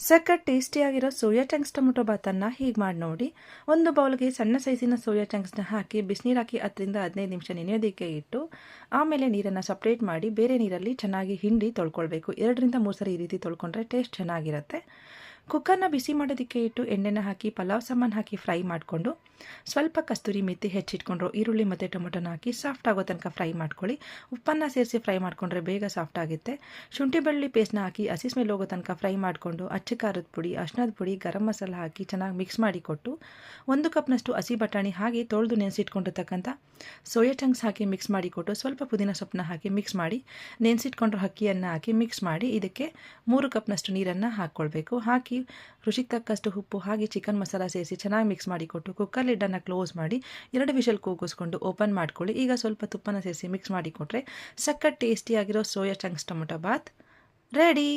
ಸಖತ್ ಟೇಸ್ಟಿಯಾಗಿರೋ soya chunks tomato ಬಾತನ್ನು ಹೀಗೆ ಮಾಡಿ ನೋಡಿ. ಒಂದು ಬೌಲ್ಗೆ ಸಣ್ಣ ಸೈಜಿನ ಸೋಯಾ ಚಂಕ್ಸ್ನ ಹಾಕಿ ಬಿಸಿನೀರು ಹಾಕಿ 10ರಿಂದ 15 ನಿಮಿಷ ನೆನೆಯೋದಕ್ಕೆ ಇಟ್ಟು ಆಮೇಲೆ ನೀರನ್ನು ಸಪ್ರೇಟ್ ಮಾಡಿ ಬೇರೆ ನೀರಲ್ಲಿ ಚೆನ್ನಾಗಿ ಹಿಂಡಿ ತೊಳ್ಕೊಳ್ಬೇಕು. 2ರಿಂದ 3 ಸರಿ ಈ ರೀತಿ ತೊಳ್ಕೊಂಡ್ರೆ ಟೇಸ್ಟ್ ಚೆನ್ನಾಗಿರುತ್ತೆ. ಕುಕ್ಕರ್ನ ಬಿಸಿ ಮಾಡೋದಕ್ಕೆ ಇಟ್ಟು ಎಣ್ಣೆನ ಹಾಕಿ ಪಲಾವ್ ಸಾಮಾನು ಹಾಕಿ ಫ್ರೈ ಮಾಡಿಕೊಂಡು ಸ್ವಲ್ಪ ಕಸ್ತೂರಿ ಮೆಥಿ ಹೆಚ್ಚಿಟ್ಕೊಂಡ್ರು ಈರುಳ್ಳಿ ಮತ್ತು ಟೊಮೊಟೊನ ಹಾಕಿ ಸಾಫ್ಟ್ ಆಗೋ ತನಕ ಫ್ರೈ ಮಾಡ್ಕೊಳ್ಳಿ. ಉಪ್ಪನ್ನು ಸೇರಿಸಿ ಫ್ರೈ ಮಾಡಿಕೊಂಡ್ರೆ ಬೇಗ ಸಾಫ್ಟ್ ಆಗುತ್ತೆ. ಶುಂಠಿ ಬೆಳ್ಳುಳ್ಳಿ ಪೇಸ್ಟ್ನ ಹಾಕಿ ಹಸಿ ಸ್ಮೆಲ್ ಹೋಗೋ ತನಕ ಫ್ರೈ ಮಾಡಿಕೊಂಡು ಅಚ್ಚ ಖಾರದ ಪುಡಿ, ಅರ್ಶಿಣದ ಪುಡಿ, ಗರಂ ಮಸಾಲ ಹಾಕಿ ಚೆನ್ನಾಗಿ ಮಿಕ್ಸ್ ಮಾಡಿಕೊಟ್ಟು 1 ಕಪ್ನಷ್ಟು ಹಸಿ ಬಟಾಣಿ ಹಾಕಿ ತೊಳೆದು ನೆನೆಸಿಟ್ಕೊಂಡಿರ್ತಕ್ಕಂಥ ಸೋಯಾ ಚಂಕ್ಸ್ ಹಾಕಿ ಮಿಕ್ಸ್ ಮಾಡಿಕೊಟ್ಟು ಸ್ವಲ್ಪ ಪುದೀನ ಸೊಪ್ಪನ್ನ ಹಾಕಿ ಮಿಕ್ಸ್ ಮಾಡಿ ನೆನೆಸಿಟ್ಕೊಂಡ್ರು ಅಕ್ಕಿಯನ್ನು ಹಾಕಿ ಮಿಕ್ಸ್ ಮಾಡಿ ಇದಕ್ಕೆ 3 ಕಪ್ನಷ್ಟು ನೀರನ್ನು ಹಾಕ್ಕೊಳ್ಬೇಕು. ಹಾಕಿ ರುಚಿಗೆ ತಕ್ಕಷ್ಟು ಉಪ್ಪು ಹಾಗೆ ಚಿಕನ್ ಮಸಾಲ ಸೇರಿಸಿ ಚೆನ್ನಾಗಿ ಮಿಕ್ಸ್ ಮಾಡಿಕೊಟ್ಟು ಕುಕ್ಕರ್ ಲಿಡ್ಡನ್ನು ಕ್ಲೋಸ್ ಮಾಡಿ 2 ವಿಷಲ್ ಕೂಗಿಸ್ಕೊಂಡು ಓಪನ್ ಮಾಡ್ಕೊಳ್ಳಿ. ಈಗ ಸ್ವಲ್ಪ ತುಪ್ಪನ ಸೇರಿಸಿ ಮಿಕ್ಸ್ ಮಾಡಿಕೊಟ್ರೆ ಸಖತ್ ಟೇಸ್ಟಿಯಾಗಿರೋ ಸೋಯಾ ಚಂಕ್ಸ್ ಟೊಮೊಟೊ ಬಾತ್ ರೆಡಿ.